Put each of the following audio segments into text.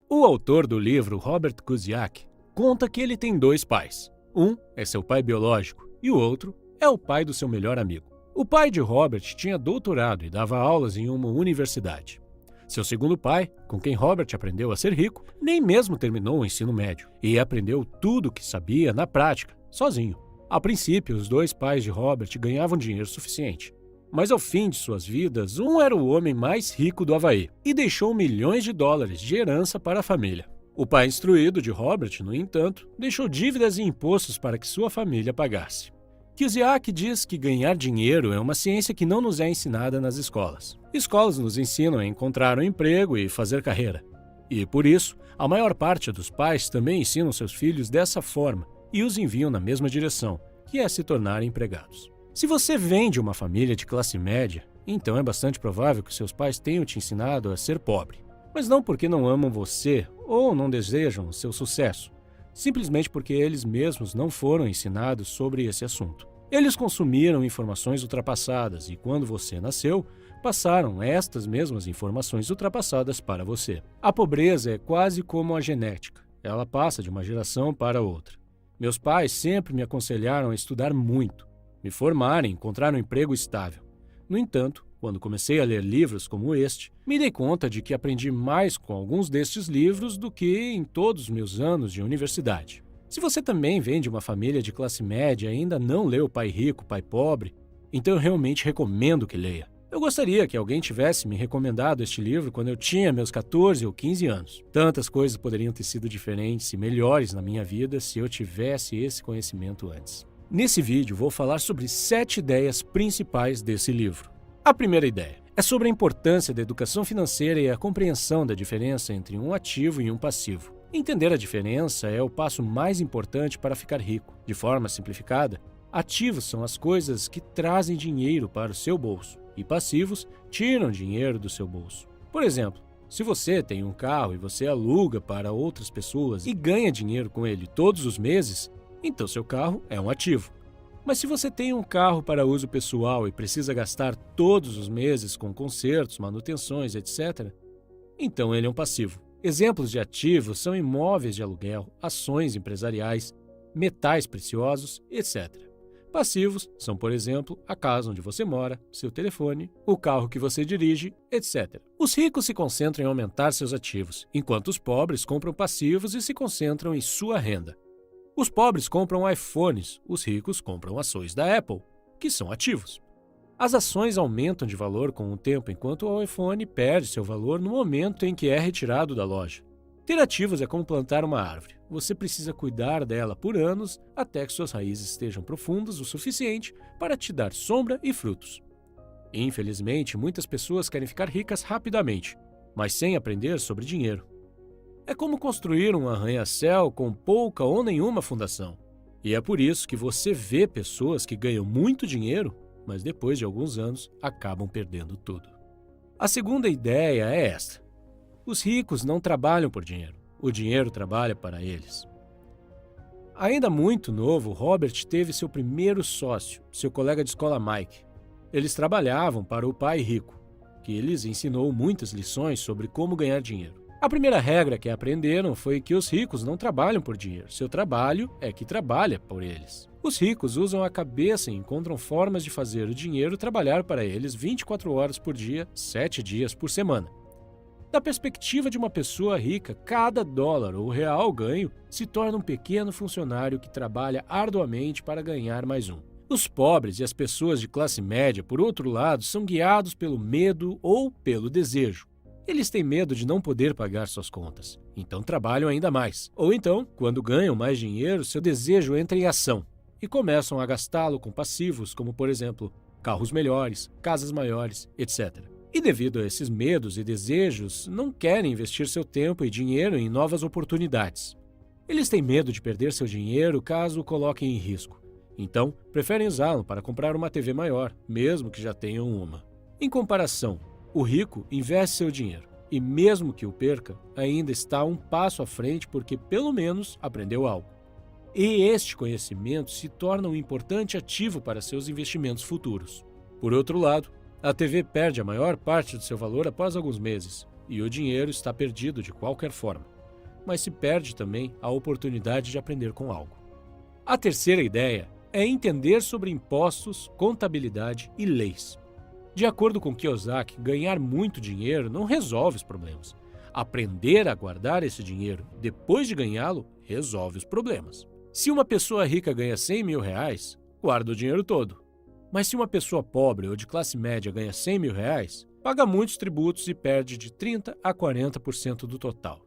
O autor do livro, Robert Kuziak, conta que ele tem dois pais. Um é seu pai biológico e o outro é o pai do seu melhor amigo. O pai de Robert tinha doutorado e dava aulas em uma universidade. Seu segundo pai, com quem Robert aprendeu a ser rico, nem mesmo terminou o ensino médio e aprendeu tudo o que sabia na prática, sozinho. A princípio, os dois pais de Robert ganhavam dinheiro suficiente. Mas ao fim de suas vidas, um era o homem mais rico do Havaí e deixou milhões de dólares de herança para a família. O pai instruído de Robert, no entanto, deixou dívidas e impostos para que sua família pagasse. Kuziak diz que ganhar dinheiro é uma ciência que não nos é ensinada nas escolas. Escolas nos ensinam a encontrar um emprego e fazer carreira. E, por isso, a maior parte dos pais também ensinam seus filhos dessa forma e os enviam na mesma direção, que é se tornarem empregados. Se você vem de uma família de classe média, então é bastante provável que seus pais tenham te ensinado a ser pobre. Mas não porque não amam você ou não desejam seu sucesso, simplesmente porque eles mesmos não foram ensinados sobre esse assunto. Eles consumiram informações ultrapassadas e, quando você nasceu, passaram estas mesmas informações ultrapassadas para você. A pobreza é quase como a genética. Ela passa de uma geração para outra. Meus pais sempre me aconselharam a estudar muito, me formar e encontrar um emprego estável. No entanto, quando comecei a ler livros como este, me dei conta de que aprendi mais com alguns destes livros do que em todos os meus anos de universidade. Se você também vem de uma família de classe média e ainda não leu Pai Rico, Pai Pobre, então eu realmente recomendo que leia. Eu gostaria que alguém tivesse me recomendado este livro quando eu tinha meus 14 ou 15 anos. Tantas coisas poderiam ter sido diferentes e melhores na minha vida se eu tivesse esse conhecimento antes. Nesse vídeo, vou falar sobre 7 ideias principais desse livro. A primeira ideia é sobre a importância da educação financeira e a compreensão da diferença entre um ativo e um passivo. Entender a diferença é o passo mais importante para ficar rico. De forma simplificada, ativos são as coisas que trazem dinheiro para o seu bolso e passivos tiram dinheiro do seu bolso. Por exemplo, se você tem um carro e você aluga para outras pessoas e ganha dinheiro com ele todos os meses, então seu carro é um ativo. Mas se você tem um carro para uso pessoal e precisa gastar todos os meses com consertos, manutenções, etc., então ele é um passivo. Exemplos de ativos são imóveis de aluguel, ações empresariais, metais preciosos, etc. Passivos são, por exemplo, a casa onde você mora, seu telefone, o carro que você dirige, etc. Os ricos se concentram em aumentar seus ativos, enquanto os pobres compram passivos e se concentram em sua renda. Os pobres compram iPhones, os ricos compram ações da Apple, que são ativos. As ações aumentam de valor com o tempo, enquanto o iPhone perde seu valor no momento em que é retirado da loja. Ter ativos é como plantar uma árvore. Você precisa cuidar dela por anos até que suas raízes estejam profundas o suficiente para te dar sombra e frutos. Infelizmente, muitas pessoas querem ficar ricas rapidamente, mas sem aprender sobre dinheiro. É como construir um arranha-céu com pouca ou nenhuma fundação. E é por isso que você vê pessoas que ganham muito dinheiro, mas depois de alguns anos acabam perdendo tudo. A segunda ideia é esta: os ricos não trabalham por dinheiro, o dinheiro trabalha para eles. Ainda muito novo, Robert teve seu primeiro sócio, seu colega de escola Mike. Eles trabalhavam para o pai rico, que lhes ensinou muitas lições sobre como ganhar dinheiro. A primeira regra que aprenderam foi que os ricos não trabalham por dinheiro, seu trabalho é que trabalha por eles. Os ricos usam a cabeça e encontram formas de fazer o dinheiro trabalhar para eles 24 horas por dia, 7 dias por semana. Da perspectiva de uma pessoa rica, cada dólar ou real ganho se torna um pequeno funcionário que trabalha arduamente para ganhar mais um. Os pobres e as pessoas de classe média, por outro lado, são guiados pelo medo ou pelo desejo. Eles têm medo de não poder pagar suas contas, então trabalham ainda mais. Ou então, quando ganham mais dinheiro, seu desejo entra em ação e começam a gastá-lo com passivos, como, por exemplo, carros melhores, casas maiores, etc. E devido a esses medos e desejos, não querem investir seu tempo e dinheiro em novas oportunidades. Eles têm medo de perder seu dinheiro caso o coloquem em risco. Então, preferem usá-lo para comprar uma TV maior, mesmo que já tenham uma. Em comparação, o rico investe seu dinheiro e, mesmo que o perca, ainda está um passo à frente porque, pelo menos, aprendeu algo. E este conhecimento se torna um importante ativo para seus investimentos futuros. Por outro lado, a TV perde a maior parte do seu valor após alguns meses e o dinheiro está perdido de qualquer forma. mas se perde também a oportunidade de aprender com algo. A terceira ideia é entender sobre impostos, contabilidade e leis. De acordo com Kiyosaki, ganhar muito dinheiro não resolve os problemas. Aprender a guardar esse dinheiro depois de ganhá-lo resolve os problemas. Se uma pessoa rica ganha 100 mil reais, guarda o dinheiro todo. Mas se uma pessoa pobre ou de classe média ganha 100 mil reais, paga muitos tributos e perde de 30% a 40% do total.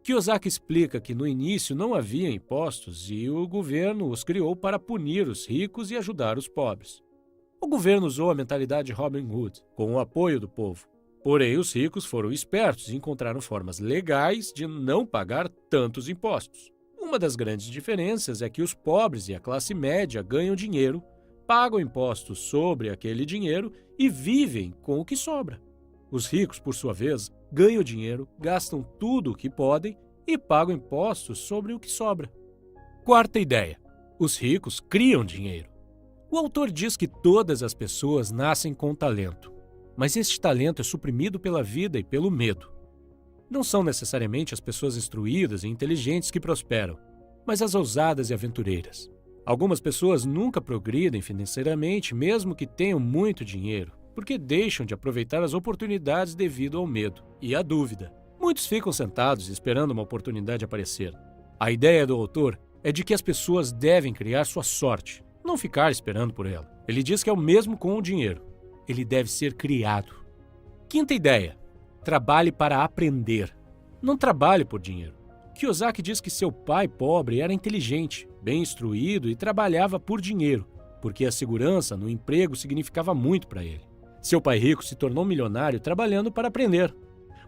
Kiyosaki explica que no início não havia impostos e o governo os criou para punir os ricos e ajudar os pobres. O governo usou a mentalidade Robin Hood, com o apoio do povo. Porém, os ricos foram espertos e encontraram formas legais de não pagar tantos impostos. Uma das grandes diferenças é que os pobres e a classe média ganham dinheiro, pagam impostos sobre aquele dinheiro e vivem com o que sobra. Os ricos, por sua vez, ganham dinheiro, gastam tudo o que podem e pagam impostos sobre o que sobra. Quarta ideia: os ricos criam dinheiro. O autor diz que todas as pessoas nascem com talento, mas este talento é suprimido pela vida e pelo medo. Não são necessariamente as pessoas instruídas e inteligentes que prosperam, mas as ousadas e aventureiras. Algumas pessoas nunca progridem financeiramente, mesmo que tenham muito dinheiro, porque deixam de aproveitar as oportunidades devido ao medo e à dúvida. Muitos ficam sentados esperando uma oportunidade aparecer. A ideia do autor é de que as pessoas devem criar sua sorte, não ficar esperando por ela. Ele diz que é o mesmo com o dinheiro. Ele deve ser criado. Quinta ideia: trabalhe para aprender. Não trabalhe por dinheiro. Kiyosaki diz que seu pai pobre era inteligente, bem instruído e trabalhava por dinheiro, porque a segurança no emprego significava muito para ele. Seu pai rico se tornou milionário trabalhando para aprender.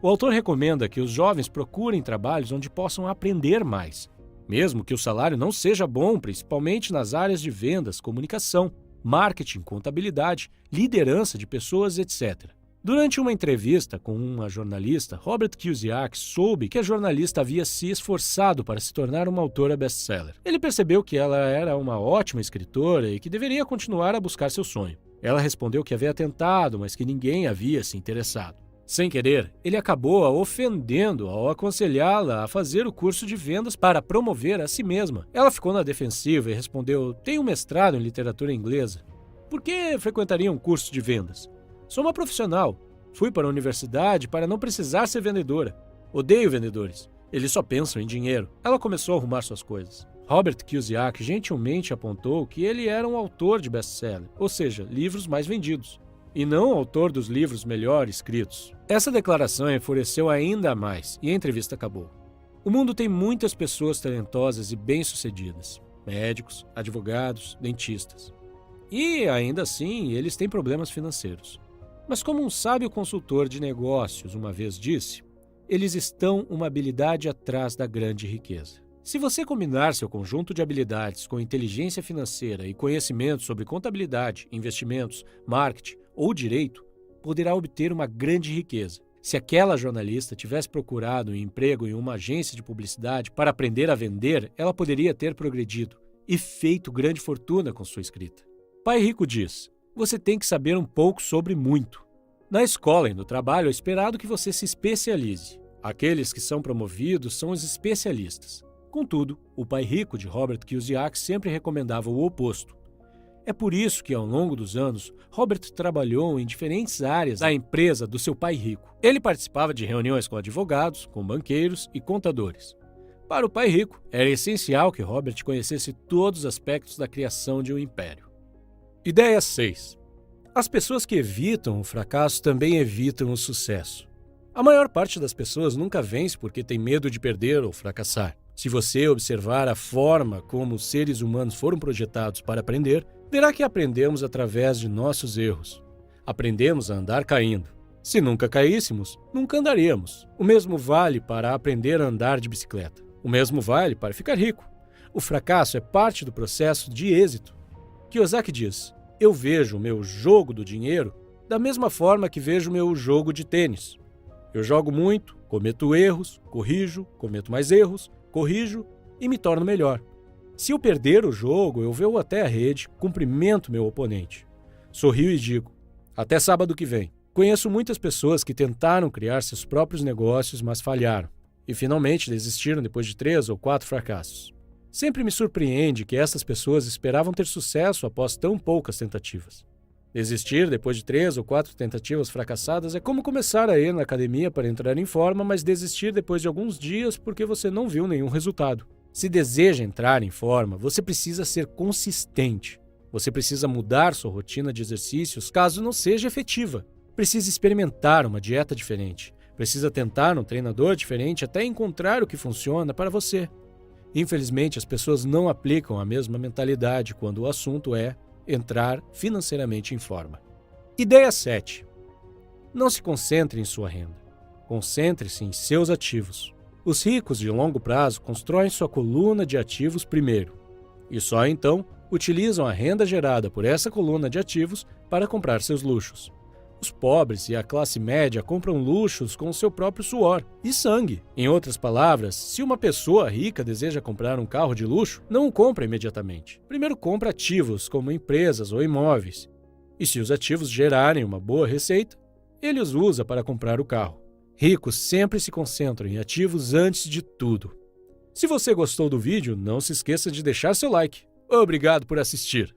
O autor recomenda que os jovens procurem trabalhos onde possam aprender mais, mesmo que o salário não seja bom, principalmente nas áreas de vendas, comunicação, marketing, contabilidade, liderança de pessoas, etc. Durante uma entrevista com uma jornalista, Robert Kiyosaki soube que a jornalista havia se esforçado para se tornar uma autora best-seller. Ele percebeu que ela era uma ótima escritora e que deveria continuar a buscar seu sonho. Ela respondeu que havia tentado, mas que ninguém havia se interessado. Sem querer, ele acabou a ofendendo ao aconselhá-la a fazer o curso de vendas para promover a si mesma. Ela ficou na defensiva e respondeu: tenho um mestrado em literatura inglesa. Por que frequentaria um curso de vendas? Sou uma profissional. Fui para a universidade para não precisar ser vendedora. Odeio vendedores. Eles só pensam em dinheiro. Ela começou a arrumar suas coisas. Robert Kiyosaki gentilmente apontou que ele era um autor de best-seller, ou seja, livros mais vendidos, e não autor dos livros melhor escritos. Essa declaração enfureceu ainda mais e a entrevista acabou. O mundo tem muitas pessoas talentosas e bem-sucedidas, médicos, advogados, dentistas. E, ainda assim, eles têm problemas financeiros. Mas como um sábio consultor de negócios uma vez disse, eles estão uma habilidade atrás da grande riqueza. Se você combinar seu conjunto de habilidades com inteligência financeira e conhecimento sobre contabilidade, investimentos, marketing ou direito, poderá obter uma grande riqueza. Se aquela jornalista tivesse procurado um emprego em uma agência de publicidade para aprender a vender, ela poderia ter progredido e feito grande fortuna com sua escrita. Pai Rico diz: você tem que saber um pouco sobre muito. Na escola e no trabalho é esperado que você se especialize. Aqueles que são promovidos são os especialistas. Contudo, o Pai Rico de Robert Kiyosaki sempre recomendava o oposto. É por isso que, ao longo dos anos, Robert trabalhou em diferentes áreas da empresa do seu pai rico. Ele participava de reuniões com advogados, com banqueiros e contadores. Para o Pai Rico, era essencial que Robert conhecesse todos os aspectos da criação de um império. Ideia 6. As pessoas que evitam o fracasso também evitam o sucesso. A maior parte das pessoas nunca vence porque tem medo de perder ou fracassar. Se você observar a forma como os seres humanos foram projetados para aprender, verá que aprendemos através de nossos erros. Aprendemos a andar caindo. Se nunca caíssemos, nunca andaríamos. O mesmo vale para aprender a andar de bicicleta. O mesmo vale para ficar rico. O fracasso é parte do processo de êxito. Kiyosaki diz: eu vejo o meu jogo do dinheiro da mesma forma que vejo o meu jogo de tênis. Eu jogo muito, cometo erros, corrijo, cometo mais erros, corrijo e me torno melhor. Se eu perder o jogo, eu vou até a rede, cumprimento meu oponente. Sorrio e digo: até sábado que vem. Conheço muitas pessoas que tentaram criar seus próprios negócios, mas falharam. e finalmente desistiram depois de 3 ou 4 fracassos. Sempre me surpreende que essas pessoas esperavam ter sucesso após tão poucas tentativas. Desistir depois de 3 ou 4 tentativas fracassadas é como começar a ir na academia para entrar em forma, mas desistir depois de alguns dias porque você não viu nenhum resultado. Se deseja entrar em forma, você precisa ser consistente. Você precisa mudar sua rotina de exercícios caso não seja efetiva. Precisa experimentar uma dieta diferente. Precisa tentar um treinador diferente até encontrar o que funciona para você. Infelizmente, as pessoas não aplicam a mesma mentalidade quando o assunto é entrar financeiramente em forma. Ideia 7. Não se concentre em sua renda. Concentre-se em seus ativos. Os ricos de longo prazo constroem sua coluna de ativos primeiro, e só então utilizam a renda gerada por essa coluna de ativos para comprar seus luxos. Os pobres e a classe média compram luxos com o seu próprio suor e sangue. Em outras palavras, se uma pessoa rica deseja comprar um carro de luxo, não o compra imediatamente. Primeiro compra ativos, como empresas ou imóveis. E se os ativos gerarem uma boa receita, ele os usa para comprar o carro. Ricos sempre se concentram em ativos antes de tudo. Se você gostou do vídeo, não se esqueça de deixar seu like. Obrigado por assistir!